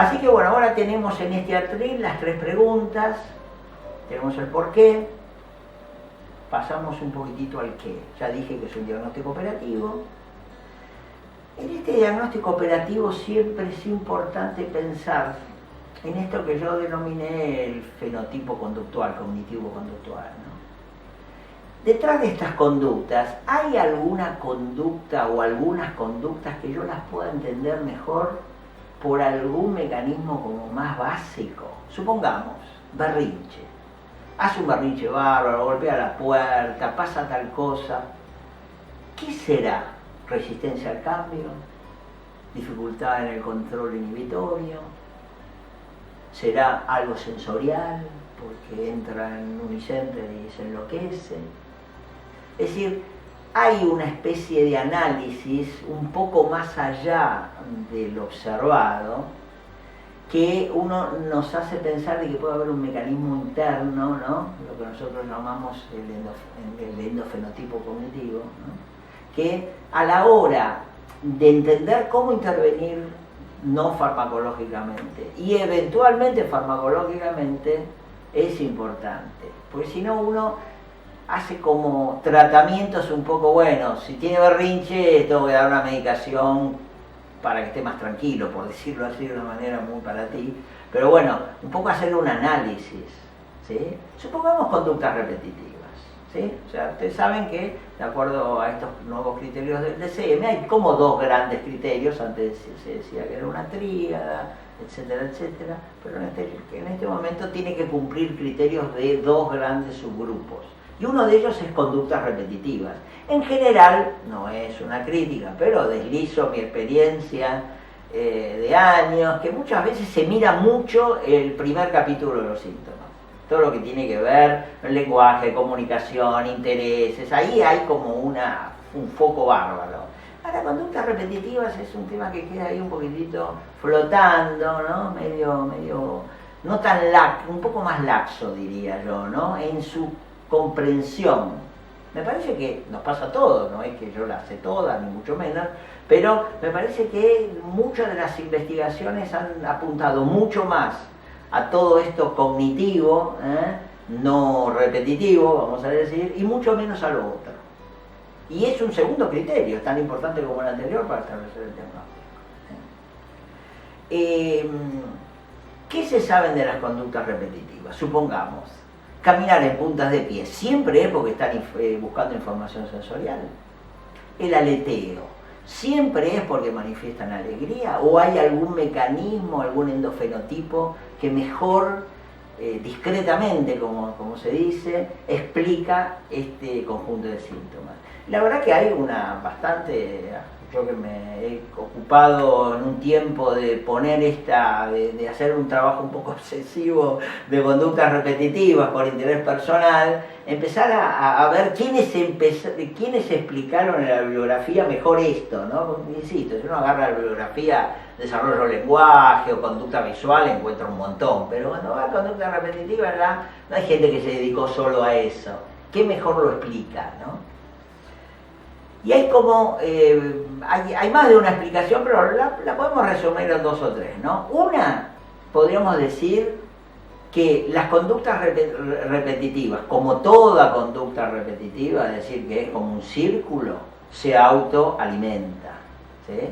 Así que bueno, ahora tenemos en este atril las tres preguntas, tenemos el por qué, pasamos un poquitito al qué. Ya dije que es un diagnóstico operativo. En este diagnóstico operativo siempre es importante pensar en esto que yo denominé el fenotipo conductual, cognitivo-conductual, ¿no? Detrás de estas conductas, ¿hay alguna conducta o algunas conductas que yo las pueda entender mejor por algún mecanismo como más básico? Supongamos, berrinche. Hace un berrinche bárbaro, golpea la puerta, pasa tal cosa. ¿Qué será? ¿Resistencia al cambio? ¿Dificultad en el control inhibitorio? ¿Será algo sensorial? Porque entra en unicenter y se enloquece. Es decir, hay una especie de análisis un poco más allá del observado que uno nos hace pensar de que puede haber un mecanismo interno, ¿no? Lo que nosotros llamamos el endofenotipo cognitivo, ¿no? Que a la hora de entender cómo intervenir no farmacológicamente y eventualmente farmacológicamente es importante, porque si no uno hace como tratamientos un poco buenos. Si tiene berrinche, tengo que dar una medicación para que esté más tranquilo, por decirlo así de una manera muy para ti. Pero bueno, un poco hacer un análisis, ¿sí? Supongamos conductas repetitivas, ¿sí? O sea, ustedes saben que, de acuerdo a estos nuevos criterios del DCM, hay como dos grandes criterios. Antes se decía que era una tríada, etcétera, etcétera, pero en este momento tiene que cumplir criterios de dos grandes subgrupos. Y uno de ellos es conductas repetitivas. En general, no es una crítica, pero deslizo mi experiencia de años, que muchas veces se mira mucho el primer capítulo de los síntomas. Todo lo que tiene que ver el lenguaje, comunicación, intereses, ahí hay como un foco bárbaro. Ahora, conductas repetitivas es un tema que queda ahí un poquitito flotando, ¿no? Medio, no tan un poco más laxo, diría yo, ¿no? En su comprensión. Me parece que nos pasa a todos, no es que yo las sé todas, ni mucho menos, pero me parece que muchas de las investigaciones han apuntado mucho más a todo esto cognitivo, no repetitivo, vamos a decir, y mucho menos a lo otro. Y es un segundo criterio, es tan importante como el anterior para establecer el diagnóstico. ¿Qué se saben de las conductas repetitivas? Supongamos, caminar en puntas de pie, siempre es porque están buscando información sensorial. El aleteo, siempre es porque manifiestan alegría, o hay algún mecanismo, algún endofenotipo que mejor, discretamente, como se dice, explica este conjunto de síntomas. La verdad que hay yo que me he ocupado en un tiempo de poner de hacer un trabajo un poco obsesivo de conductas repetitivas por interés personal, empezar a ver quiénes explicaron en la bibliografía mejor esto, ¿no? Porque, insisto, si uno agarra la bibliografía desarrollo del lenguaje o conducta visual, encuentra un montón, pero cuando va a conducta repetitiva ya no hay gente que se dedicó solo a eso. ¿Qué mejor lo explica, no? Y hay como, hay más de una explicación, pero la podemos resumir en dos o tres, ¿no? Una, podríamos decir que las conductas repetitivas, como toda conducta repetitiva, es decir, que es como un círculo, se autoalimenta, ¿sí?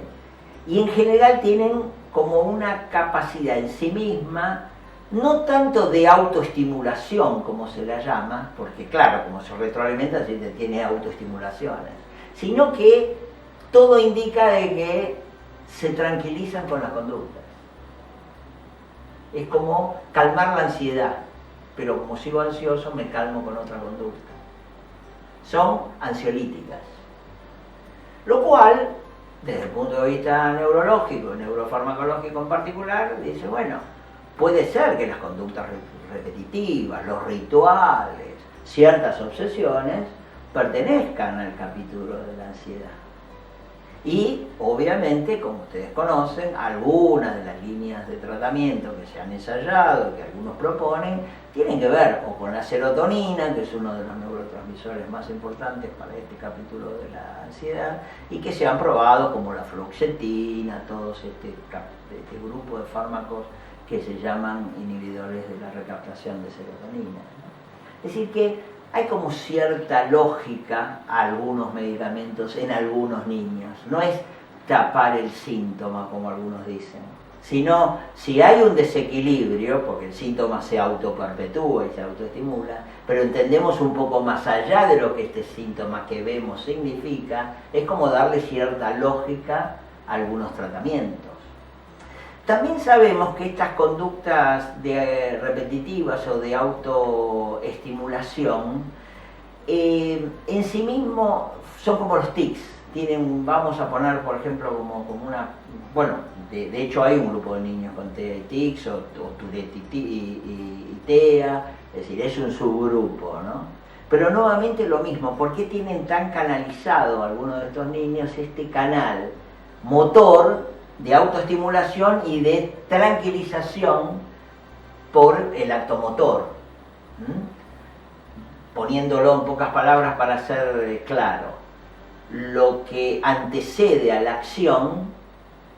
Y en general tienen como una capacidad en sí misma, no tanto de autoestimulación, como se la llama, porque claro, como se retroalimenta, tiene autoestimulaciones, sino que todo indica de que se tranquilizan con las conductas. Es como calmar la ansiedad, pero como sigo ansioso me calmo con otra conducta. Son ansiolíticas. Lo cual, desde el punto de vista neurológico, neurofarmacológico en particular, dice, bueno, puede ser que las conductas repetitivas, los rituales, ciertas obsesiones, pertenezcan al capítulo de la ansiedad. Y obviamente, como ustedes conocen, algunas de las líneas de tratamiento que se han ensayado, que algunos proponen, tienen que ver o con la serotonina, que es uno de los neurotransmisores más importantes para este capítulo de la ansiedad, y que se han probado como la fluoxetina, todos este grupo de fármacos que se llaman inhibidores de la recaptación de serotonina, ¿no? Es decir que hay como cierta lógica a algunos medicamentos en algunos niños. No es tapar el síntoma, como algunos dicen, sino si hay un desequilibrio, porque el síntoma se autoperpetúa y se autoestimula, pero entendemos un poco más allá de lo que este síntoma que vemos significa, es como darle cierta lógica a algunos tratamientos. También sabemos que estas conductas repetitivas o de autoestimulación en sí mismo son como los tics. Tienen, vamos a poner por ejemplo como una, bueno, de hecho hay un grupo de niños con TEA y tics o Tourette y TEA, es decir, es un subgrupo, ¿no? Pero nuevamente lo mismo, ¿por qué tienen tan canalizado algunos de estos niños este canal motor de autoestimulación y de tranquilización por el acto motor? Poniéndolo en pocas palabras para ser claro, lo que antecede a la acción,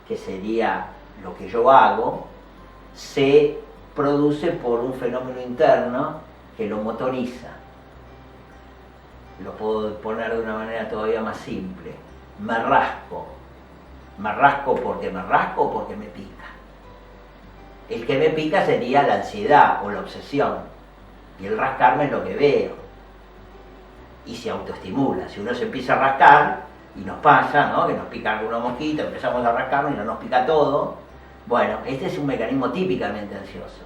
que sería lo que yo hago, se produce por un fenómeno interno que lo motoriza. Lo puedo poner de una manera todavía más simple. Me rasco. ¿Me rasco porque me rasco o porque me pica? El que me pica sería la ansiedad o la obsesión. Y el rascarme es lo que veo. Y se autoestimula. Si uno se empieza a rascar, y nos pasa, ¿no?, que nos pica algunos mosquitos, empezamos a rascarnos y no nos pica todo. Bueno, este es un mecanismo típicamente ansioso.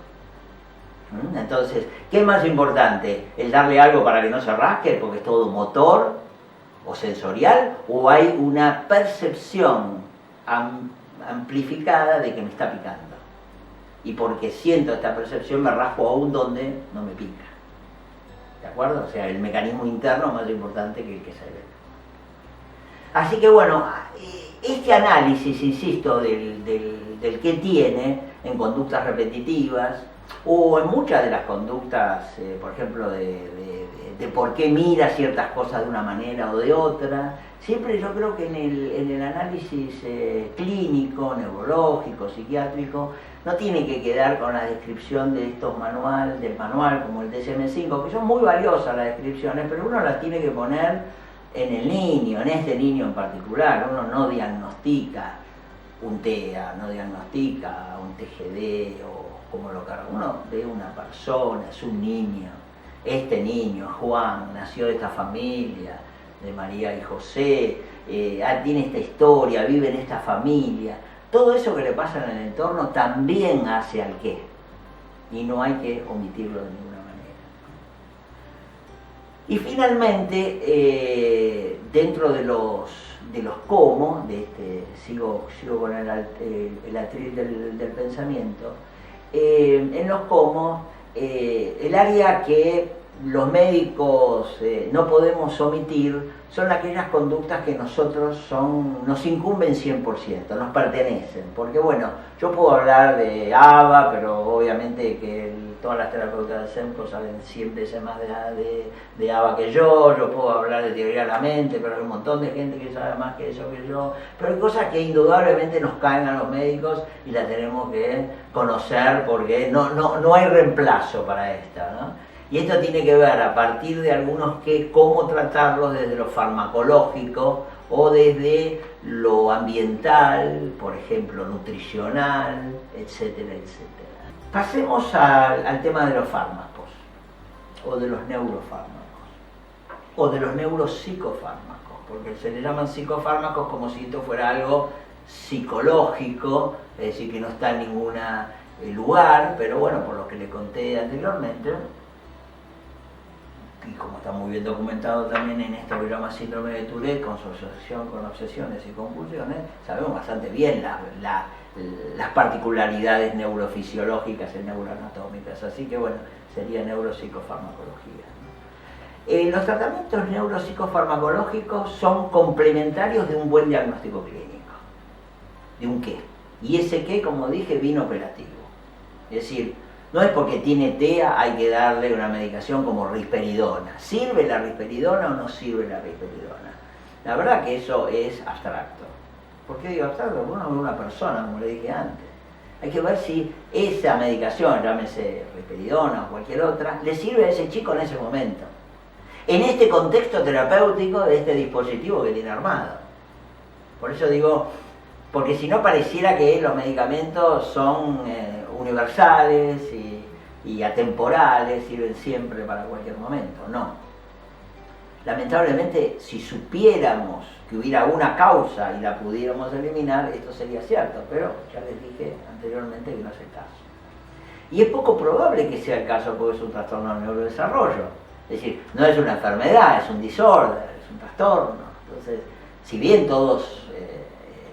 Entonces, ¿qué es más importante? ¿El darle algo para que no se rasque, porque es todo motor o sensorial? ¿O hay una percepción amplificada de que me está picando? Y porque siento esta percepción me rasco aún donde no me pica. ¿De acuerdo? O sea, el mecanismo interno es más importante que el que se ve. Así que bueno, este análisis, insisto, del que tiene en conductas repetitivas o en muchas de las conductas, por ejemplo, de por qué mira ciertas cosas de una manera o de otra, siempre yo creo que en el análisis clínico, neurológico, psiquiátrico, no tiene que quedar con la descripción de estos del manual como el DSM-5, que son muy valiosas las descripciones, pero uno las tiene que poner en el niño, en este niño en particular. Uno no diagnostica un TEA, no diagnostica un TGD o como lo carga. Uno ve una persona, es un niño. Este niño, Juan, nació de esta familia, de María y José, tiene esta historia, vive en esta familia. Todo eso que le pasa en el entorno también hace al qué, y no hay que omitirlo de ninguna manera. Y finalmente, dentro de los cómo, sigo con el atril del pensamiento, en los cómo, el área que los médicos no podemos omitir son aquellas conductas que nos incumben 100%, nos pertenecen. Porque bueno, yo puedo hablar de ABA, pero obviamente que todas las terapeutas de SEMCO saben 100 veces más de ABA que yo puedo hablar de teoría de la mente, pero hay un montón de gente que sabe más que eso que yo. Pero hay cosas que indudablemente nos caen a los médicos y las tenemos que conocer porque no hay reemplazo para esta, ¿no? Y esto tiene que ver a partir de algunos cómo tratarlos desde lo farmacológico o desde lo ambiental, por ejemplo, nutricional, etcétera, etcétera. Pasemos al tema de los fármacos, o de los neurofármacos, o de los neuropsicofármacos, porque se le llaman psicofármacos como si esto fuera algo psicológico, es decir, que no está en ningún lugar, pero bueno, por lo que le conté anteriormente, y como está muy bien documentado también en esto que se llama síndrome de Tourette, con su asociación con obsesiones y compulsiones, sabemos bastante bien las particularidades neurofisiológicas y neuroanatómicas, así que bueno, sería neuropsicofarmacología, ¿no? Los tratamientos neuropsicofarmacológicos son complementarios de un buen diagnóstico clínico. ¿De un qué? Y ese qué, como dije, vino operativo. Es decir, no es porque tiene TEA hay que darle una medicación como risperidona. ¿Sirve la risperidona o no sirve la risperidona? La verdad que eso es abstracto. ¿Por qué digo abstracto? Porque uno es una persona, como le dije antes. Hay que ver si esa medicación, llámese risperidona o cualquier otra, le sirve a ese chico en ese momento. En este contexto terapéutico de este dispositivo que tiene armado. Por eso digo, porque si no pareciera que los medicamentos son universales y atemporales, sirven siempre para cualquier momento. No. Lamentablemente, si supiéramos que hubiera una causa y la pudiéramos eliminar, esto sería cierto, pero ya les dije anteriormente que no es el caso. Y es poco probable que sea el caso porque es un trastorno del neurodesarrollo. Es decir, no es una enfermedad, es un disorder, es un trastorno. Entonces, si bien todos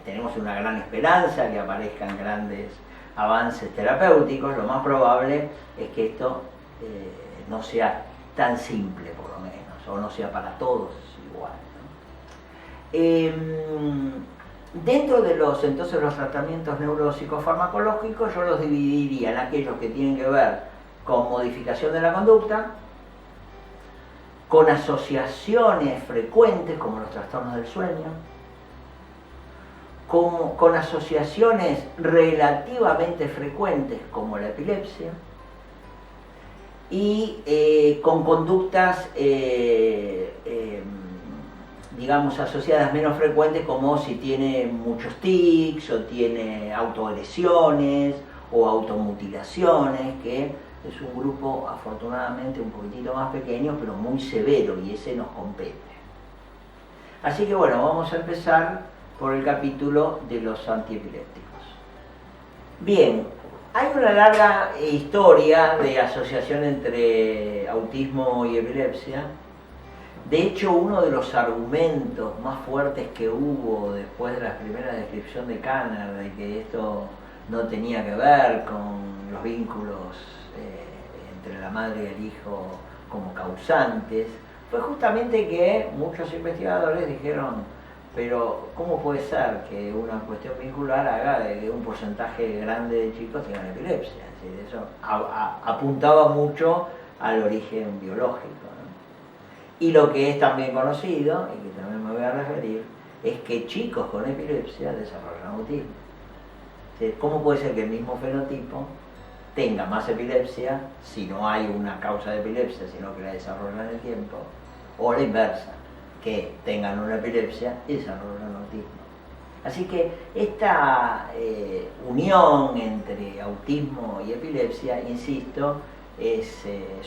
tenemos una gran esperanza que aparezcan grandes avances terapéuticos, lo más probable es que esto no sea tan simple, por lo menos, o no sea para todos igual, ¿no? Dentro de los tratamientos neuropsicofarmacológicos, yo los dividiría en aquellos que tienen que ver con modificación de la conducta, con asociaciones frecuentes como los trastornos del sueño, con asociaciones relativamente frecuentes como la epilepsia y con conductas digamos asociadas menos frecuentes como si tiene muchos tics o tiene autoagresiones o automutilaciones, que es un grupo afortunadamente un poquitito más pequeño pero muy severo y ese nos compete. Así que bueno, vamos a empezar por el capítulo de los antiepilépticos. Bien, hay una larga historia de asociación entre autismo y epilepsia. De hecho, uno de los argumentos más fuertes que hubo después de la primera descripción de Kanner de que esto no tenía que ver con los vínculos entre la madre y el hijo como causantes, fue justamente que muchos investigadores dijeron: pero ¿cómo puede ser que una cuestión vincular haga de que un porcentaje grande de chicos tengan epilepsia? Es decir, eso apuntaba mucho al origen biológico, ¿no? Y lo que es también conocido, y que también me voy a referir, es que chicos con epilepsia desarrollan autismo. ¿Cómo puede ser que el mismo fenotipo tenga más epilepsia si no hay una causa de epilepsia, sino que la desarrolla en el tiempo? O la inversa, que tengan una epilepsia y desarrollan autismo. Así que esta unión entre autismo y epilepsia, insisto, es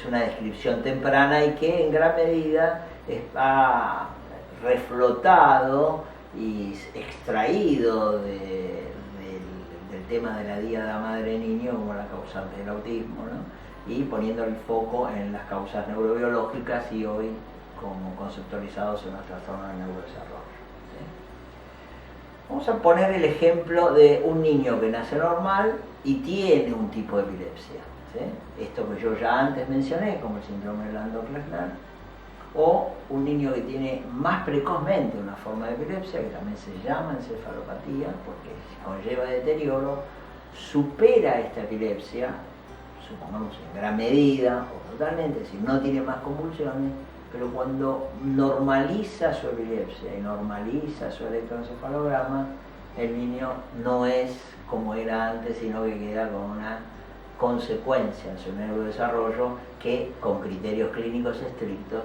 una descripción temprana y que en gran medida ha reflotado y extraído del tema de la díada madre-niño como la causante del autismo, ¿no? Y poniendo el foco en las causas neurobiológicas y hoy como conceptualizados en los trastornos del neurodesarrollo. ¿Sí? Vamos a poner el ejemplo de un niño que nace normal y tiene un tipo de epilepsia. ¿Sí? Esto que yo ya antes mencioné, como el síndrome de Landau-Kleffner, o un niño que tiene más precozmente una forma de epilepsia, que también se llama encefalopatía, porque conlleva deterioro, supera esta epilepsia, supongamos en gran medida o totalmente, es decir, no tiene más convulsiones, pero cuando normaliza su epilepsia y normaliza su electroencefalograma, el niño no es como era antes, sino que queda con una consecuencia en su neurodesarrollo que con criterios clínicos estrictos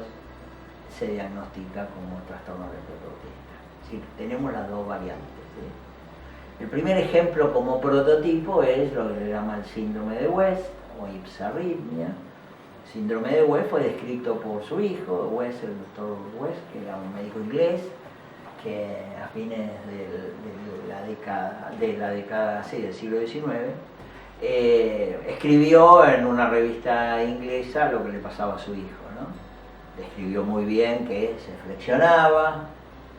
se diagnostica como trastorno del espectro autista. Es decir, tenemos las dos variantes, ¿sí? El primer ejemplo como prototipo es lo que se llama el síndrome de West o ipsarritmia. El síndrome de West fue descrito por su hijo, West, el doctor West, que era un médico inglés, que a fines de la década del siglo XIX escribió en una revista inglesa lo que le pasaba a su hijo, ¿no? Describió muy bien que se flexionaba,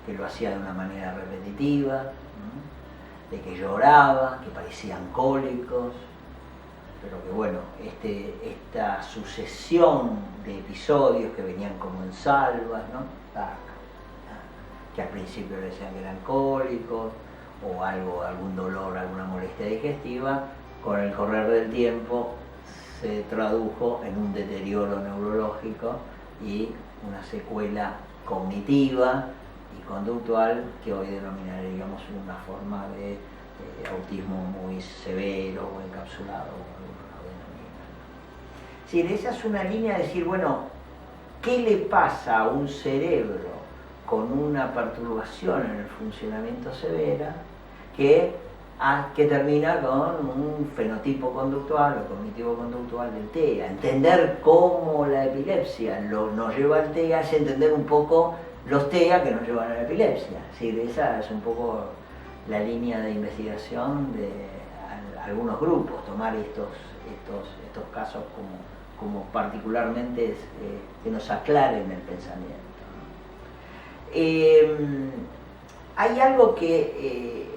que lo hacía de una manera repetitiva, ¿no? De que lloraba, que parecían cólicos, pero que bueno, esta sucesión de episodios que venían como en salvas, ¿no? Que al principio decían que eran cólicos o algún dolor, alguna molestia digestiva. Con el correr del tiempo se tradujo en un deterioro neurológico y una secuela cognitiva y conductual que hoy denominaríamos una forma de autismo muy severo o encapsulado. Es decir, esa es una línea de decir, bueno, ¿qué le pasa a un cerebro con una perturbación en el funcionamiento severa que termina con un fenotipo conductual o cognitivo-conductual del TEA? Entender cómo la epilepsia nos lleva al TEA es entender un poco los TEA que nos llevan a la epilepsia. Es decir, esa es un poco la línea de investigación de algunos grupos, tomar estos casos como particularmente que nos aclaren el pensamiento. Hay algo que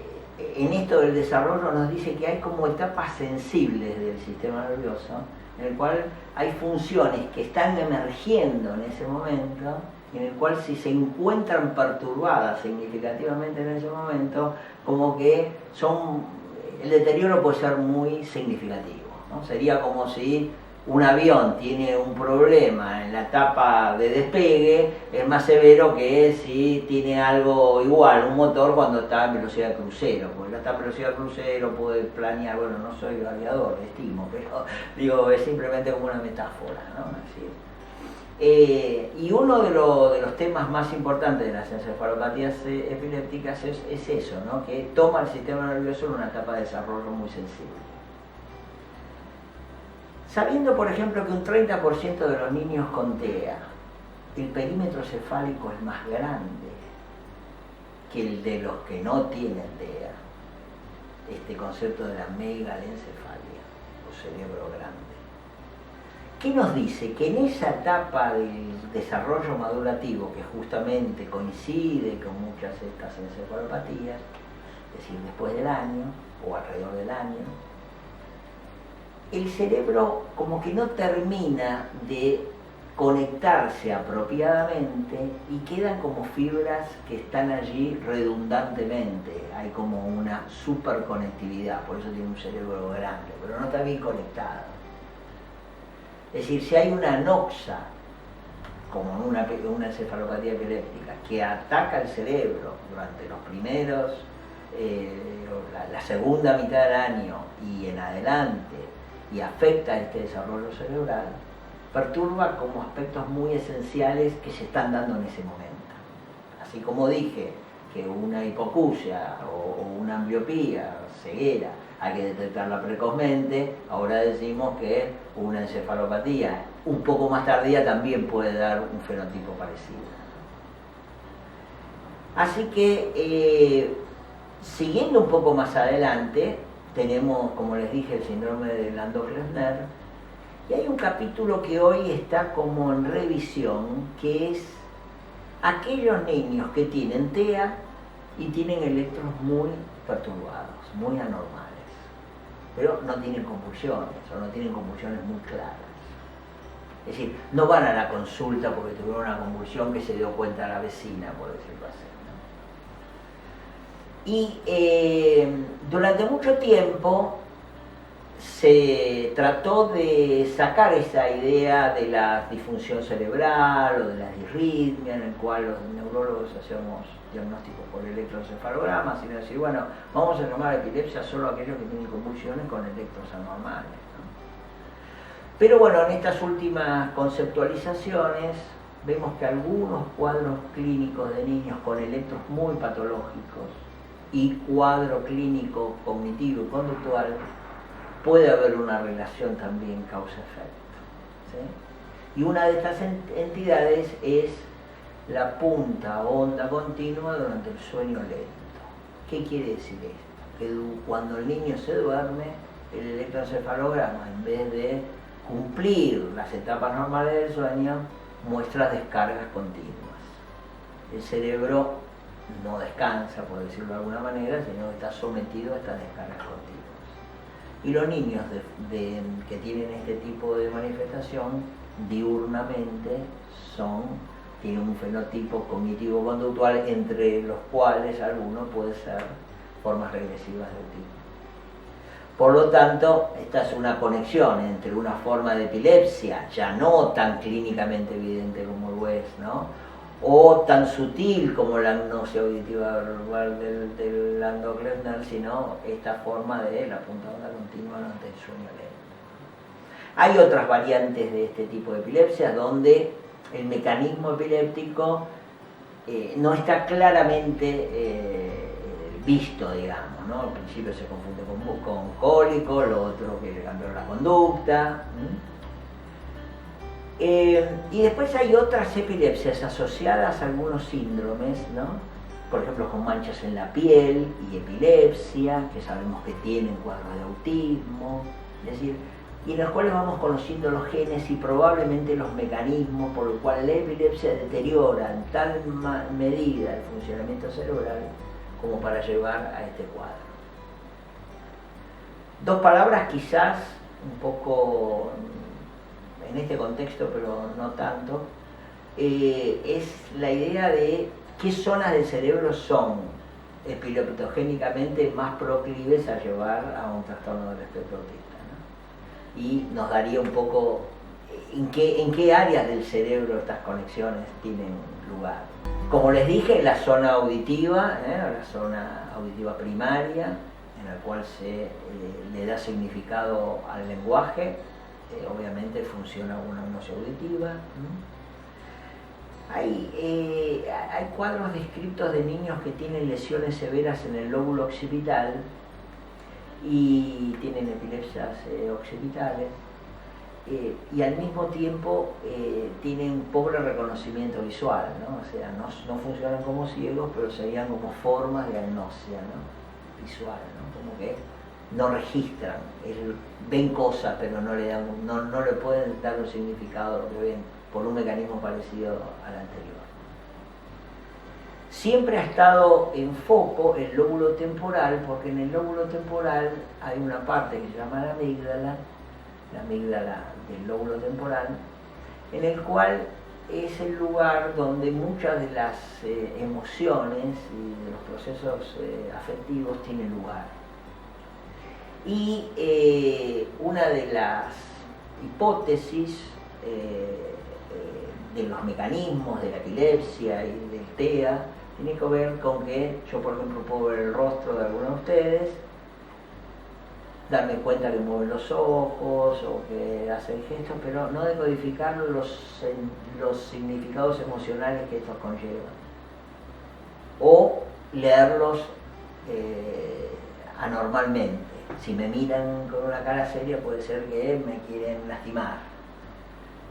en esto del desarrollo nos dice que hay como etapas sensibles del sistema nervioso, en el cual hay funciones que están emergiendo en ese momento, y en el cual si se encuentran perturbadas significativamente en ese momento, como que el deterioro puede ser muy significativo, ¿no? Sería como si un avión tiene un problema en la etapa de despegue, es más severo que si tiene algo igual, un motor cuando está en velocidad crucero, porque está en velocidad crucero puede planear, bueno, no soy aviador, estimo, pero digo, es simplemente como una metáfora, ¿no? Así. Y uno de los temas más importantes de las encefalopatías epilépticas es eso, ¿no? Que toma el sistema nervioso en una etapa de desarrollo muy sensible. Sabiendo, por ejemplo, que un 30% de los niños con TEA, el perímetro cefálico es más grande que el de los que no tienen TEA, este concepto de la megalencefalia, o cerebro grande. ¿Qué nos dice? Que en esa etapa del desarrollo madurativo, que justamente coincide con muchas de estas encefalopatías, es decir, después del año o alrededor del año, el cerebro como que no termina de conectarse apropiadamente y quedan como fibras que están allí redundantemente. Hay como una superconectividad, por eso tiene un cerebro grande, pero no está bien conectado. Es decir, si hay una anoxa, como una encefalopatía epiléptica, que ataca el cerebro durante los primeros, la segunda mitad del año y en adelante, y afecta este desarrollo cerebral, perturba como aspectos muy esenciales que se están dando en ese momento. Así como dije que una hipoacusia o una ambliopía, ceguera, hay que detectarla precozmente, ahora decimos que una encefalopatía un poco más tardía también puede dar un fenotipo parecido. Así que, siguiendo un poco más adelante, tenemos, como les dije, el síndrome de Landau-Kleffner, y hay un capítulo que hoy está como en revisión, que es aquellos niños que tienen TEA y tienen electros muy perturbados, muy anormales, pero no tienen convulsiones, o no tienen convulsiones muy claras. Es decir, no van a la consulta porque tuvieron una convulsión que se dio cuenta la vecina, por decirlo así. Y durante mucho tiempo se trató de sacar esa idea de la disfunción cerebral o de la disritmia, en el cual los neurólogos hacemos diagnósticos por electroencefalograma, sino decir, bueno, vamos a llamar epilepsia solo a aquellos que tienen convulsiones con electros anormales, ¿no? Pero bueno, en estas últimas conceptualizaciones vemos que algunos cuadros clínicos de niños con electros muy patológicos y cuadro clínico cognitivo y conductual puede haber una relación también causa-efecto, ¿sí? Y una de estas entidades es la punta onda continua durante el sueño lento. ¿Qué quiere decir esto? Que cuando el niño se duerme, el electroencefalograma, en vez de cumplir las etapas normales del sueño, muestra descargas continuas. El cerebro no descansa, por decirlo de alguna manera, sino que está sometido a estas descargas continuas. Y los niños que tienen este tipo de manifestación diurnamente tienen un fenotipo cognitivo-conductual, entre los cuales algunos pueden ser formas regresivas de autismo. Por lo tanto, esta es una conexión entre una forma de epilepsia, ya no tan clínicamente evidente como lo es, ¿no?, o tan sutil como la agnosia auditiva verbal del Lando Klempner, sino esta forma de la punta de onda continua ante el sueño lento. Hay otras variantes de este tipo de epilepsia donde el mecanismo epiléptico no está claramente visto, digamos, ¿no? Al principio se confunde con cólico, lo otro que le cambió la conducta. Y después hay otras epilepsias asociadas a algunos síndromes, ¿no? Por ejemplo, con manchas en la piel y epilepsia, que sabemos que tienen cuadros de autismo, es decir, y en los cuales vamos conociendo los genes y probablemente los mecanismos por los cuales la epilepsia deteriora en tal medida el funcionamiento cerebral como para llevar a este cuadro. Dos palabras quizás un poco en este contexto, pero no tanto, es la idea de qué zonas del cerebro son epileptogénicamente más proclives a llevar a un trastorno del espectro autista, ¿no? Y nos daría un poco en qué áreas del cerebro estas conexiones tienen lugar. Como les dije, la zona auditiva, la zona auditiva primaria, en la cual se le da significado al lenguaje, obviamente funciona una agnosia auditiva. Hay cuadros descritos de niños que tienen lesiones severas en el lóbulo occipital y tienen epilepsias occipitales, y al mismo tiempo tienen pobre reconocimiento visual, ¿no? O sea, no funcionan como ciegos, pero serían como formas de agnosia, ¿no?, visual, ¿no? Como que no registran, ven cosas, pero no le pueden dar un significado a lo que ven por un mecanismo parecido al anterior. Siempre ha estado en foco el lóbulo temporal, porque en el lóbulo temporal hay una parte que se llama la amígdala del lóbulo temporal, en el cual es el lugar donde muchas de las emociones y de los procesos afectivos tienen lugar. Y una de las hipótesis de los mecanismos de la epilepsia y del TEA tiene que ver con que yo, por ejemplo, puedo ver el rostro de alguno de ustedes, darme cuenta que mueven los ojos o que hacen gestos, pero no decodificar los significados emocionales que estos conllevan, o leerlos anormalmente. Si me miran con una cara seria, puede ser que me quieren lastimar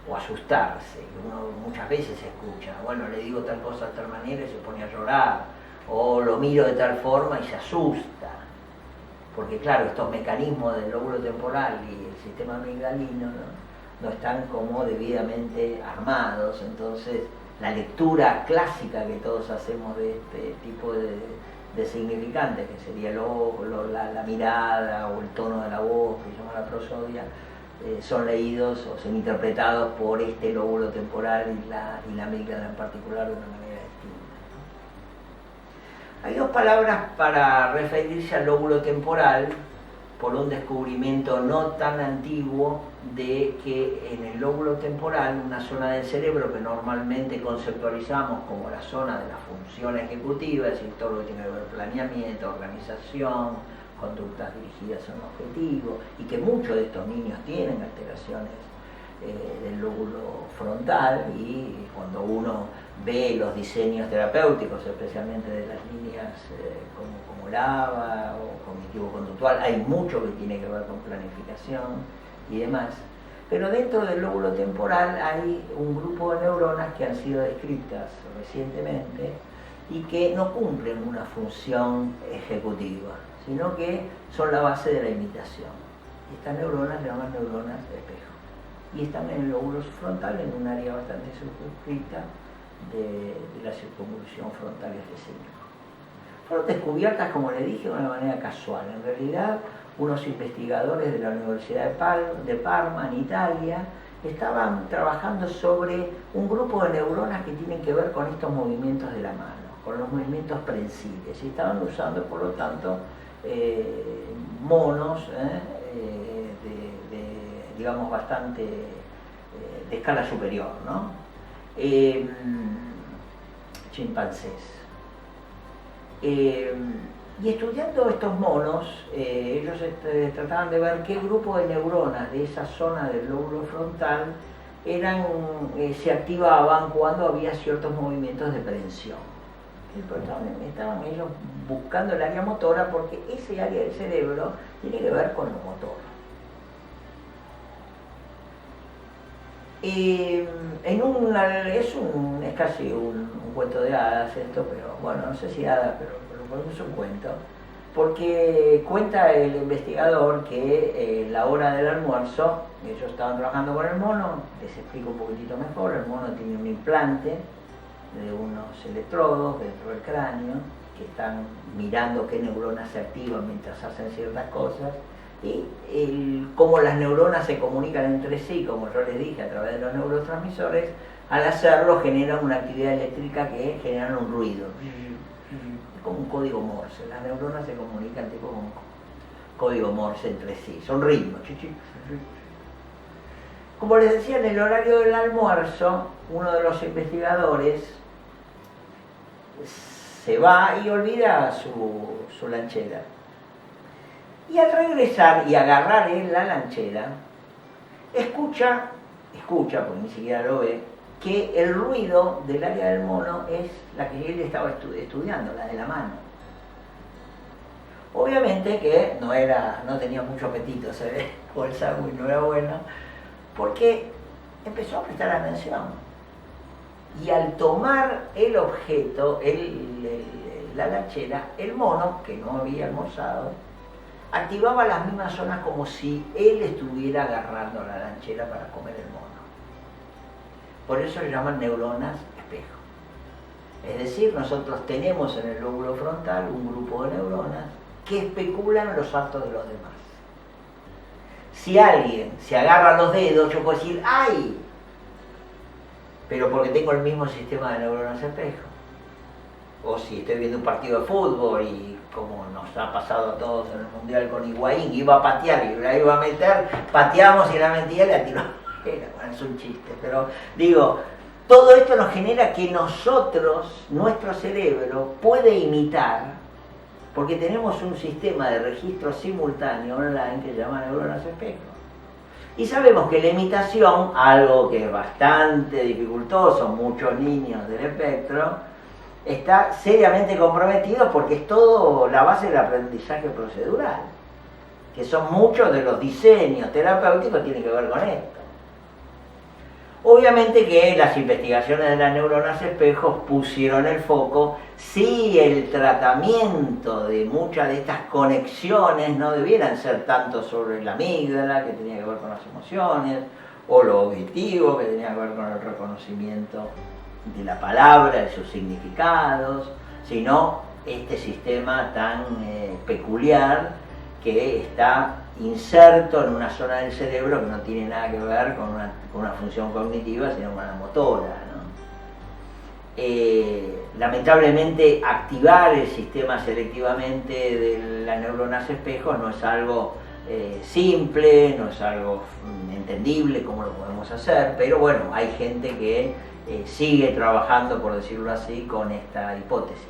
o asustarse. Uno muchas veces escucha, bueno, le digo tal cosa de tal manera y se pone a llorar, o lo miro de tal forma y se asusta. Porque claro, estos mecanismos del lóbulo temporal y el sistema amigdalino no están como debidamente armados. Entonces la lectura clásica que todos hacemos de este tipo de significantes, que sería el ojo, la mirada o el tono de la voz, que se llama la prosodia, son leídos o son interpretados por este lóbulo temporal y la amígdala en particular de una manera distinta. Hay dos palabras para referirse al lóbulo temporal por un descubrimiento no tan antiguo de que en el lóbulo temporal, una zona del cerebro que normalmente conceptualizamos como la zona de la función ejecutiva, es decir, todo lo que tiene que ver con planeamiento, organización, conductas dirigidas a un objetivo, y que muchos de estos niños tienen alteraciones del lóbulo frontal, y cuando uno ve los diseños terapéuticos, especialmente de las líneas como LAVA o cognitivo-conductual, hay mucho que tiene que ver con planificación y demás, pero dentro del lóbulo temporal hay un grupo de neuronas que han sido descritas recientemente y que no cumplen una función ejecutiva, sino que son la base de la imitación. Estas neuronas se llaman neuronas de espejo y están en el lóbulo frontal, en un área bastante circunscrita de la circunvolución frontal y esquecénica. Fueron descubiertas, como le dije, de una manera casual. En realidad, unos investigadores de la Universidad de Parma, en Italia, estaban trabajando sobre un grupo de neuronas que tienen que ver con estos movimientos de la mano, con los movimientos prensiles, y estaban usando, por lo tanto, monos digamos, bastante de escala superior, ¿no? Chimpancés. Y estudiando estos monos, ellos trataban de ver qué grupo de neuronas de esa zona del lóbulo frontal se activaban cuando había ciertos movimientos de prensión. Estaban ellos buscando el área motora porque ese área del cerebro tiene que ver con lo motor. Es casi un cuento de hadas esto, pero bueno, no sé si hadas, pero es un cuento, porque cuenta el investigador que la hora del almuerzo, ellos estaban trabajando con el mono, les explico un poquitito mejor, el mono tiene un implante de unos electrodos dentro del cráneo, que están mirando qué neuronas se activan mientras hacen ciertas cosas, y cómo las neuronas se comunican entre sí, como yo les dije, a través de los neurotransmisores. Al hacerlo generan una actividad eléctrica que genera un ruido, como un código Morse. Las neuronas se comunican tipo con código Morse entre sí, son ritmos. Como les decía, en el horario del almuerzo, uno de los investigadores se va y olvida su lanchera. Y al regresar y agarrar en la lanchera, escucha, porque ni siquiera lo ve, que el ruido del área del mono es la que él estaba estudiando, la de la mano. Obviamente que no tenía mucho apetito, se ve, o el sándwich no era bueno, porque empezó a prestar atención. Y al tomar el objeto, la lanchera, el mono, que no había almorzado, activaba las mismas zonas como si él estuviera agarrando la lanchera para comer el mono. Por eso le llaman neuronas espejo. Es decir, nosotros tenemos en el lóbulo frontal un grupo de neuronas que especulan los actos de los demás. Si alguien se agarra los dedos, yo puedo decir ¡ay! Pero porque tengo el mismo sistema de neuronas espejo. O si estoy viendo un partido de fútbol y como nos ha pasado a todos en el Mundial con Higuaín, iba a patear y la iba a meter, pateamos y la metía y la tiró. Bueno, es un chiste, pero digo, todo esto nos genera que nosotros, nuestro cerebro, puede imitar, porque tenemos un sistema de registro simultáneo online que se llama neuronas espejo. Y sabemos que la imitación, algo que es bastante dificultoso, muchos niños del espectro, está seriamente comprometido porque es todo la base del aprendizaje procedural, que son muchos de los diseños terapéuticos tienen que ver con esto. Obviamente que las investigaciones de las neuronas espejos pusieron el foco si el tratamiento de muchas de estas conexiones no debieran ser tanto sobre la amígdala, que tenía que ver con las emociones, o lo auditivo, que tenía que ver con el reconocimiento de la palabra, de sus significados, sino este sistema tan peculiar que está inserto en una zona del cerebro que no tiene nada que ver con una función cognitiva, sino con la motora, ¿no? Lamentablemente, activar el sistema selectivamente de las neuronas espejos no es algo simple, no es algo entendible como lo podemos hacer, pero bueno, hay gente que sigue trabajando, por decirlo así, con esta hipótesis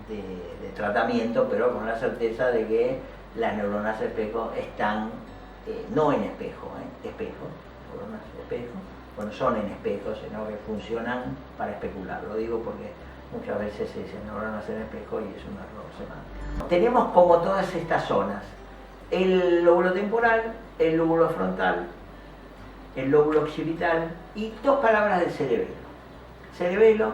de tratamiento, pero con la certeza de que las neuronas espejo están no en espejo, neuronas espejo, bueno, son en espejo, sino que funcionan para especular. Lo digo porque muchas veces se dice neuronas en espejo y es un error semántico. Tenemos como todas estas zonas: el lóbulo temporal, el lóbulo frontal, el lóbulo occipital y dos palabras del cerebelo. Cerebelo,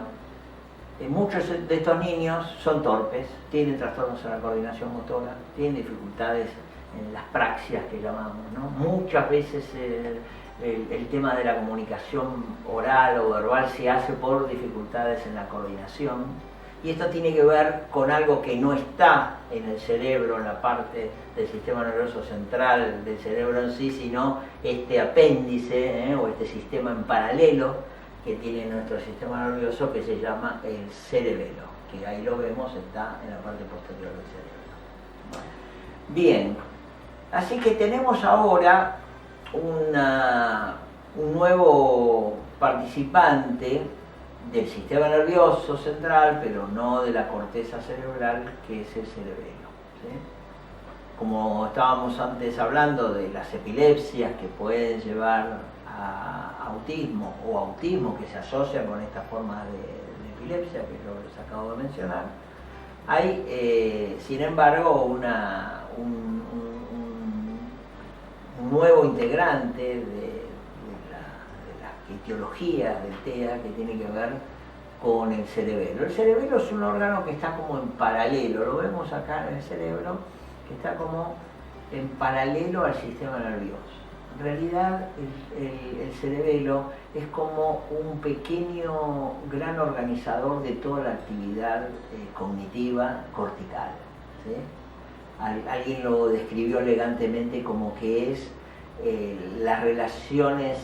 muchos de estos niños son torpes, tienen trastornos en la coordinación motora, tienen dificultades en las praxias que llamamos, ¿no? Muchas veces el tema de la comunicación oral o verbal se hace por dificultades en la coordinación, Y esto tiene que ver con algo que no está en el cerebro, en la parte del sistema nervioso central del cerebro en sí, sino este apéndice o este sistema en paralelo que tiene nuestro sistema nervioso, que se llama el cerebelo, que ahí lo vemos, está en la parte posterior del cerebro. Bien, así que tenemos ahora un nuevo participante del sistema nervioso central, pero no de la corteza cerebral, que es el cerebelo, ¿sí? Como estábamos antes hablando de las epilepsias que pueden llevar a autismo, o autismo que se asocia con esta forma de epilepsia que yo les acabo de mencionar, hay sin embargo un nuevo integrante de las etiologías del TEA que tiene que ver con el cerebelo. El cerebelo es un órgano que está como en paralelo, lo vemos acá en el cerebro, que está como en paralelo al sistema nervioso. En realidad el cerebelo es como un pequeño gran organizador de toda la actividad cognitiva cortical, ¿sí? Alguien lo describió elegantemente como que es las relaciones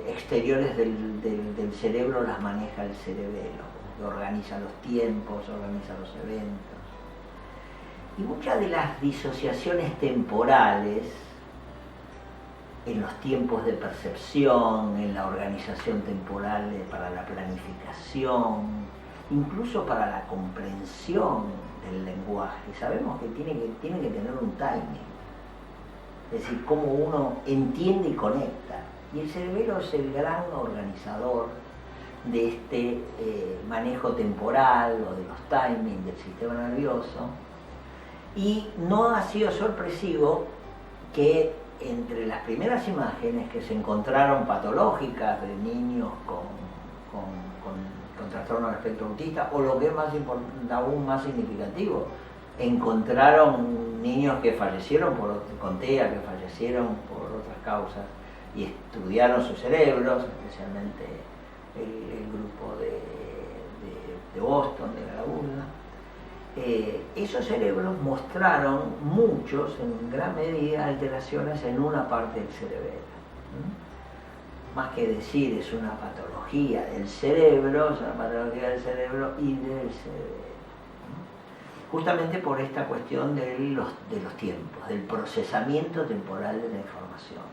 exteriores del cerebro las maneja el cerebelo, que organiza los tiempos, organiza los eventos. Y muchas de las disociaciones temporales en los tiempos de percepción, en la organización temporal para la planificación, incluso para la comprensión del lenguaje, sabemos que tiene que tener un timing. Es decir, cómo uno entiende y conecta. Y el cerebelo es el gran organizador de este manejo temporal o de los timings del sistema nervioso. Y no ha sido sorpresivo que entre las primeras imágenes que se encontraron patológicas de niños con trastorno del espectro autista, o lo que es aún más significativo, encontraron niños que fallecieron con TEA, que fallecieron por otras causas, y estudiaron sus cerebros, especialmente el grupo de Boston, de la Laguna. Esos cerebros mostraron muchos, en gran medida, alteraciones en una parte del cerebelo. Más que decir es una patología del cerebro, es una patología del cerebro y del cerebelo. Justamente por esta cuestión de los tiempos, del procesamiento temporal de la información,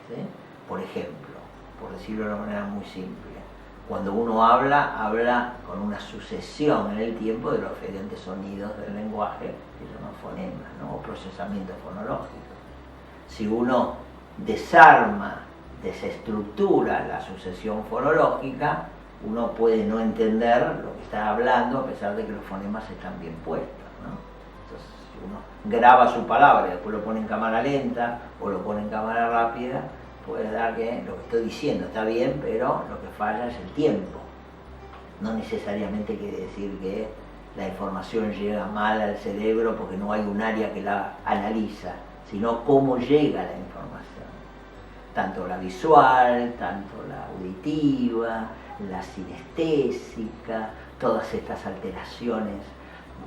¿sí? Por ejemplo, por decirlo de una manera muy simple, cuando uno habla con una sucesión en el tiempo de los diferentes sonidos del lenguaje, que se llaman fonemas, ¿no? O procesamiento fonológico. Si uno desestructura la sucesión fonológica, uno puede no entender lo que está hablando a pesar de que los fonemas están bien puestos, ¿no? Entonces, si uno graba su palabra y después lo pone en cámara lenta o lo pone en cámara rápida, puede dar que lo que estoy diciendo está bien, pero lo que falla es el tiempo. No necesariamente quiere decir que la información llega mal al cerebro porque no hay un área que la analiza, sino cómo llega la información. Tanto la visual, tanto la auditiva, la sinestésica, todas estas alteraciones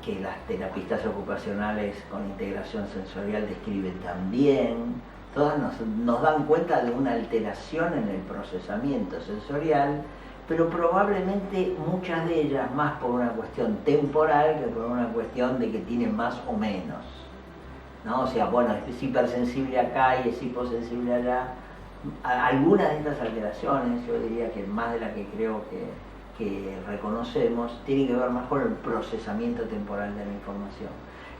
que las terapistas ocupacionales con integración sensorial describen también, todas nos dan cuenta de una alteración en el procesamiento sensorial, pero probablemente muchas de ellas más por una cuestión temporal que por una cuestión de que tienen más o menos, ¿no? O sea, bueno, es hipersensible acá y es hiposensible allá. Algunas de estas alteraciones, yo diría que más de la que creo que reconocemos, tienen que ver más con el procesamiento temporal de la información.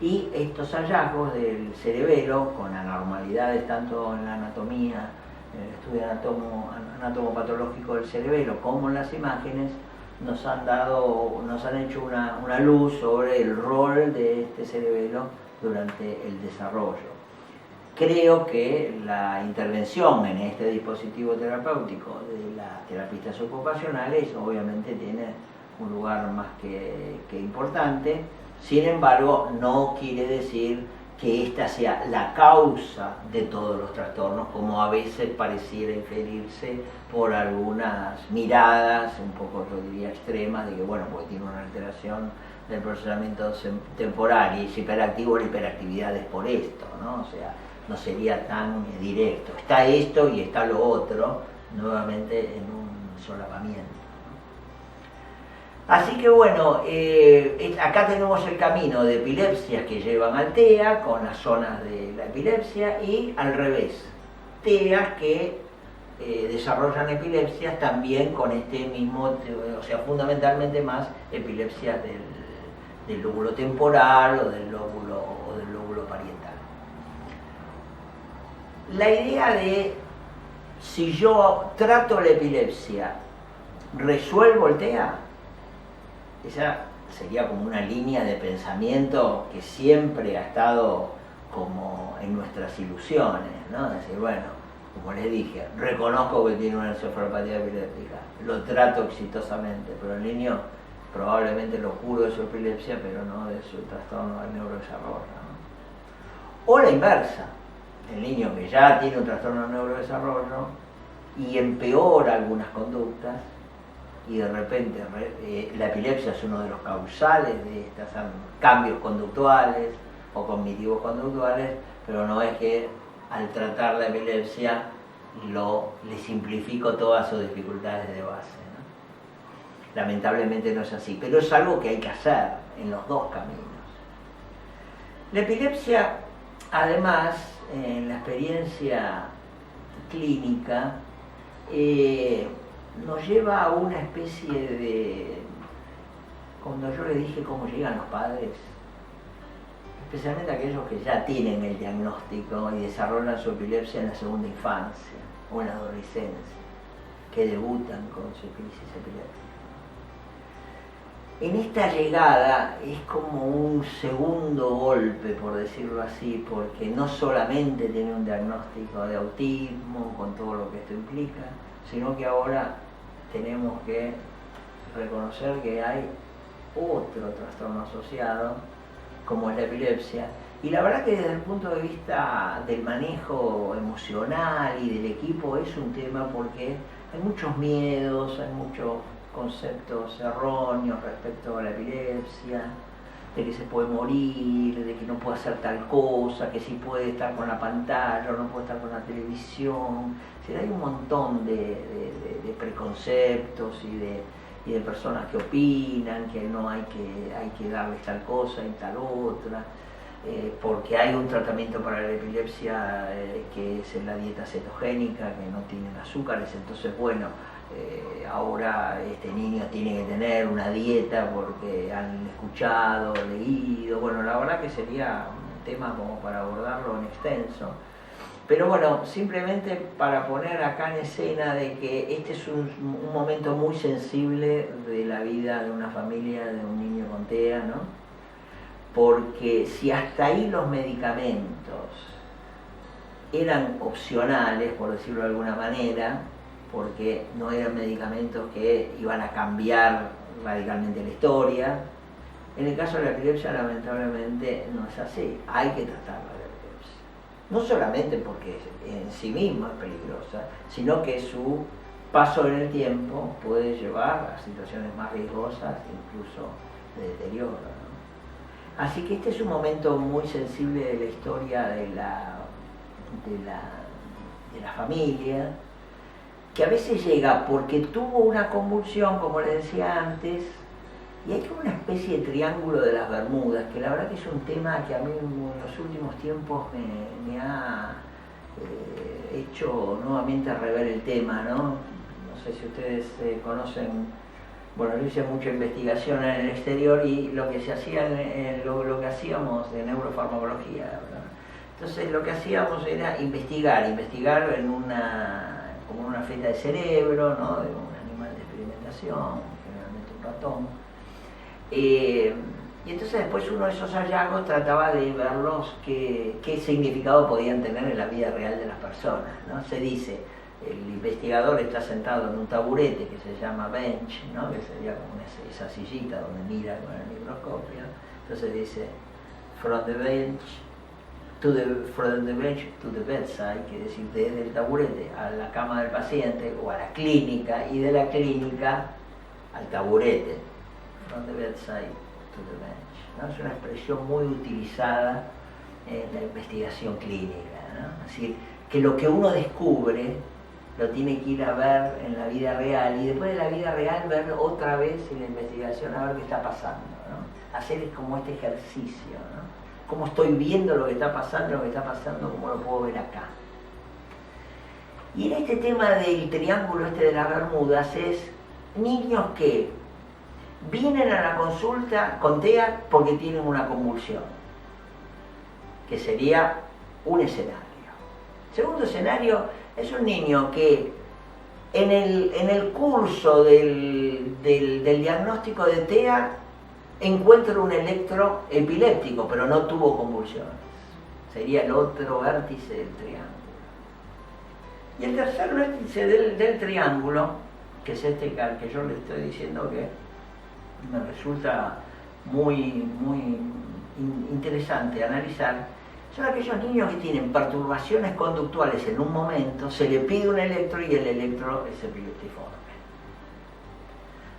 Y estos hallazgos del cerebelo, con anormalidades tanto en la anatomía, en el estudio anatomopatológico del cerebelo, como en las imágenes, nos han hecho una luz sobre el rol de este cerebelo durante el desarrollo. Creo que la intervención en este dispositivo terapéutico de las terapistas ocupacionales obviamente tiene un lugar más que importante. Sin embargo, no quiere decir que esta sea la causa de todos los trastornos, como a veces pareciera inferirse por algunas miradas un poco, yo diría, extremas, de que bueno, porque tiene una alteración del procesamiento temporal y es hiperactivo, la hiperactividad es por esto, ¿no? O sea, no sería tan directo. Está esto y está lo otro, nuevamente en un solapamiento. Así que bueno, acá tenemos el camino de epilepsias que llevan al TEA con las zonas de la epilepsia y al revés, TEAs que desarrollan epilepsias también con este mismo, o sea, fundamentalmente más epilepsias del lóbulo temporal o del lóbulo parietal. La idea de si yo trato la epilepsia, ¿resuelvo el TEA? Esa sería como una línea de pensamiento que siempre ha estado como en nuestras ilusiones, ¿no? Es decir, bueno, como les dije, reconozco que tiene una encefalopatía epiléptica, lo trato exitosamente, pero el niño probablemente lo curo de su epilepsia, pero no de su trastorno del neurodesarrollo, ¿no? O la inversa, el niño que ya tiene un trastorno del neurodesarrollo y empeora algunas conductas, y de repente la epilepsia es uno de los causales de estos cambios conductuales o cognitivos conductuales, pero no es que al tratar la epilepsia le simplifico todas sus dificultades de base, ¿no? Lamentablemente no es así, pero es algo que hay que hacer en los dos caminos. La epilepsia, además, en la experiencia clínica, nos lleva a una especie de, cuando yo le dije cómo llegan los padres, especialmente aquellos que ya tienen el diagnóstico y desarrollan su epilepsia en la segunda infancia o en la adolescencia, que debutan con su crisis epiléptica. En esta llegada es como un segundo golpe, por decirlo así, porque no solamente tiene un diagnóstico de autismo, con todo lo que esto implica, sino que ahora tenemos que reconocer que hay otro trastorno asociado, como es la epilepsia, y la verdad que desde el punto de vista del manejo emocional y del equipo es un tema porque hay muchos miedos, hay muchos conceptos erróneos respecto a la epilepsia, de que se puede morir, de que no puede hacer tal cosa, que sí puede estar con la pantalla o no puede estar con la televisión. O sea, hay un montón de preconceptos y de personas que opinan que no hay que darles tal cosa y tal otra, porque hay un tratamiento para la epilepsia que es en la dieta cetogénica, que no tienen azúcares, entonces bueno, ahora este niño tiene que tener una dieta porque han escuchado, leído, bueno, la verdad que sería un tema como para abordarlo en extenso, pero bueno, simplemente para poner acá en escena de que este es un momento muy sensible de la vida de una familia, de un niño con TEA, ¿no? Porque si hasta ahí los medicamentos eran opcionales, por decirlo de alguna manera, porque no eran medicamentos que iban a cambiar radicalmente la historia. En el caso de la epilepsia, lamentablemente, no es así. Hay que tratar la epilepsia. No solamente porque en sí misma es peligrosa, sino que su paso en el tiempo puede llevar a situaciones más riesgosas, incluso de deterioro, ¿no? Así que este es un momento muy sensible de la historia de la familia, que a veces llega porque tuvo una convulsión, como les decía antes, y hay como una especie de triángulo de las Bermudas, que la verdad que es un tema que a mí en los últimos tiempos me ha hecho nuevamente rever el tema, ¿no? No sé si ustedes conocen, bueno, yo hice mucha investigación en el exterior y lo que se hacía, lo que hacíamos de neurofarmacología, ¿verdad? Entonces lo que hacíamos era investigar como una feta de cerebro, ¿no? De un animal de experimentación, generalmente un ratón. Y entonces después uno de esos hallazgos trataba de verlos qué significado podían tener en la vida real de las personas, ¿no? Se dice, el investigador está sentado en un taburete que se llama bench, ¿no? Que sería como esa sillita donde mira con el microscopio. Entonces dice, from the bench from the bench to the bedside, quiere decir desde el taburete a la cama del paciente o a la clínica, y de la clínica al taburete, from the bedside to the bench, ¿no? Es una expresión muy utilizada en la investigación clínica, ¿no? Es decir, que lo que uno descubre lo tiene que ir a ver en la vida real, y después de la vida real verlo otra vez en la investigación a ver qué está pasando, ¿no? Hacer como este ejercicio, ¿no? Cómo estoy viendo lo que está pasando, cómo lo puedo ver acá. Y en este tema del triángulo de las Bermudas es niños que vienen a la consulta con TEA porque tienen una convulsión, que sería un escenario. Segundo escenario es un niño que en el curso del diagnóstico de TEA encuentra un electro epiléptico, pero no tuvo convulsiones. Sería el otro vértice del triángulo. Y el tercer vértice del triángulo, que es este que yo le estoy diciendo que me resulta muy interesante analizar, son aquellos niños que tienen perturbaciones conductuales en un momento, se le pide un electro y el electro es epileptiforme.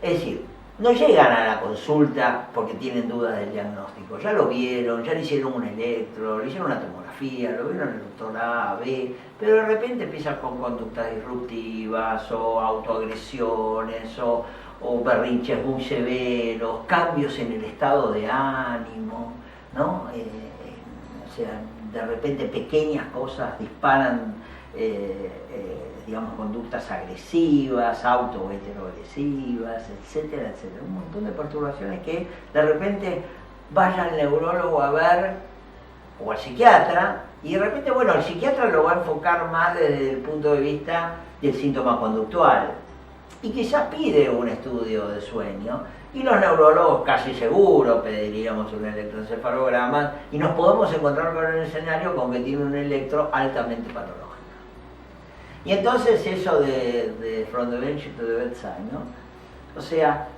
Es decir, no llegan a la consulta porque tienen dudas del diagnóstico, ya lo vieron, ya le hicieron un electro, le hicieron una tomografía, lo vieron en el doctor A, B, pero de repente empiezan con conductas disruptivas o autoagresiones o berrinches muy severos, cambios en el estado de ánimo, ¿no? O sea, de repente pequeñas cosas disparan, digamos, conductas agresivas, autoheteroagresivas, etcétera, etcétera. Un montón de perturbaciones que de repente vaya al neurólogo a ver, o al psiquiatra, y de repente, bueno, el psiquiatra lo va a enfocar más desde el punto de vista del síntoma conductual. Y quizás pide un estudio de sueño, y los neurólogos casi seguro pediríamos un electroencefalograma, y nos podemos encontrar con un escenario con que tiene un electro altamente patológico. Y entonces eso de from the bench to the bedside, ¿no? O sea,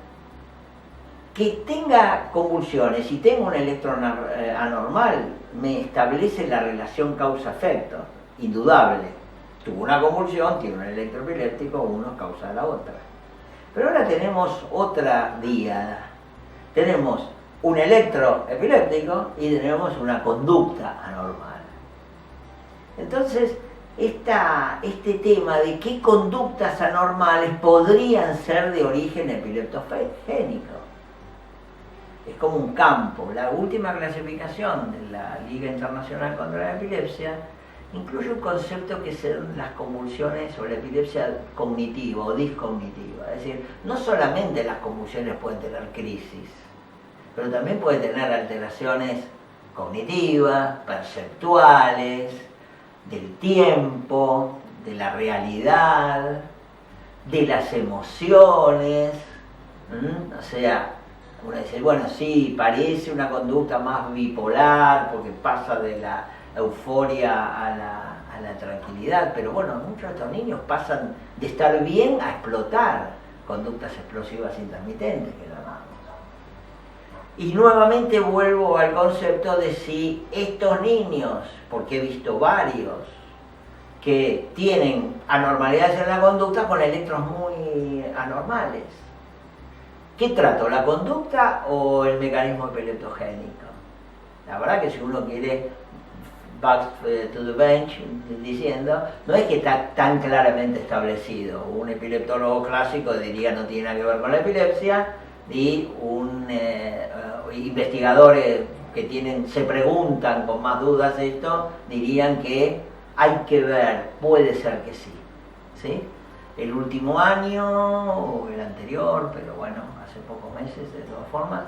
que tenga convulsiones y tenga un electro anormal, me establece la relación causa-efecto, indudable. Tuvo una convulsión, tiene un electro epiléptico, uno causa la otra. Pero ahora tenemos otra diada. Tenemos un electro epiléptico y tenemos una conducta anormal. Entonces, este tema de qué conductas anormales podrían ser de origen epileptogénico. Es como un campo. La última clasificación de la Liga Internacional contra la Epilepsia incluye un concepto que son las convulsiones o la epilepsia cognitiva o discognitiva. Es decir, no solamente las convulsiones pueden tener crisis, pero también pueden tener alteraciones cognitivas, perceptuales, del tiempo, de la realidad, de las emociones. O sea, uno dice, bueno, sí, parece una conducta más bipolar porque pasa de la euforia a la tranquilidad, pero bueno, muchos de estos niños pasan de estar bien a explotar, conductas explosivas intermitentes que llamamos. Y nuevamente vuelvo al concepto de si estos niños, porque he visto varios que tienen anormalidades en la conducta con electros muy anormales. ¿Qué trato, la conducta o el mecanismo epileptogénico? La verdad que si uno quiere back to the bench, diciendo, no es que está tan claramente establecido. Un epileptólogo clásico diría no tiene nada que ver con la epilepsia, y investigadores que se preguntan con más dudas esto, dirían que hay que ver, puede ser que sí, ¿sí? El último año, o el anterior, pero bueno, hace pocos meses de todas formas,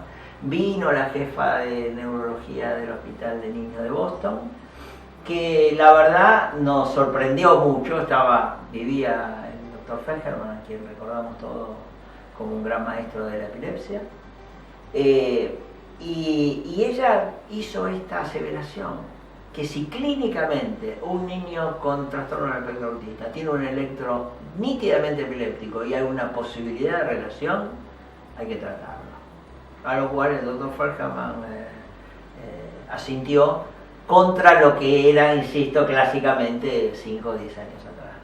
vino la jefa de neurología del Hospital de Niños de Boston, que la verdad nos sorprendió mucho. Vivía el doctor Felgerman, a quien recordamos todos como un gran maestro de la epilepsia, y ella hizo esta aseveración, que si clínicamente un niño con trastorno del espectro autista tiene un electro nítidamente epiléptico y hay una posibilidad de relación, hay que tratarlo. A lo cual el doctor Felgerman asintió contra lo que era, insisto, clásicamente 5 o 10 años atrás.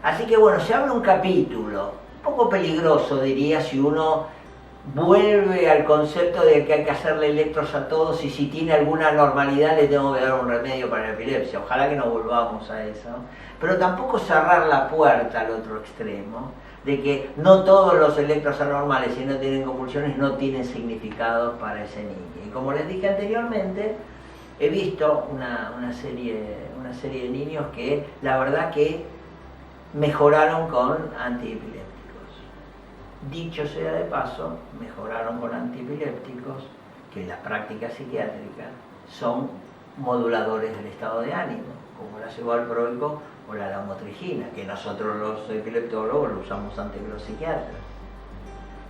Así que bueno, se abre un capítulo, un poco peligroso diría, si uno vuelve al concepto de que hay que hacerle electros a todos y si tiene alguna anormalidad le tengo que dar un remedio para la epilepsia. Ojalá que no volvamos a eso. Pero tampoco cerrar la puerta al otro extremo, de que no todos los electros anormales, si no tienen convulsiones, no tienen significado para ese niño. Y como les dije anteriormente, he visto una serie de niños que la verdad que mejoraron con antiepilépticos. Dicho sea de paso, mejoraron con antiepilépticos que en la práctica psiquiátrica son moduladores del estado de ánimo, como el ácido valproico o la lamotrigina, que nosotros los epileptólogos lo usamos antes que los psiquiatras.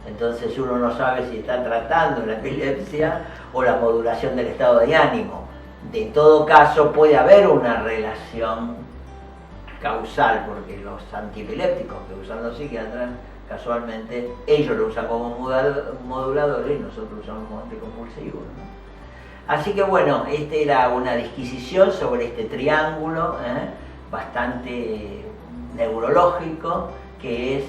Entonces uno no sabe si está tratando la epilepsia o la modulación del estado de ánimo. De todo caso puede haber una relación causal, porque los antiepilépticos que usan los psiquiatras, casualmente, ellos lo usan como moduladores y nosotros lo usamos como anticonvulsivos, ¿no? Así que bueno, esta era una disquisición sobre este triángulo bastante neurológico, que es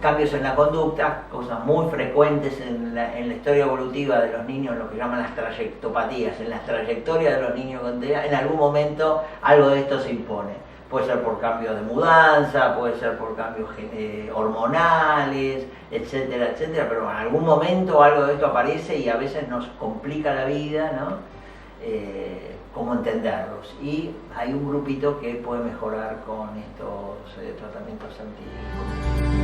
cambios en la conducta, cosas muy frecuentes en la historia evolutiva de los niños, lo que llaman las trayectopatías, en las trayectorias de los niños con TEA, en algún momento algo de esto se impone. Puede ser por cambios de mudanza, puede ser por cambios hormonales, etcétera, etcétera, pero en algún momento algo de esto aparece y a veces nos complica la vida, ¿no? Cómo entenderlos. Y hay un grupito que puede mejorar con estos tratamientos anticonvulsivos.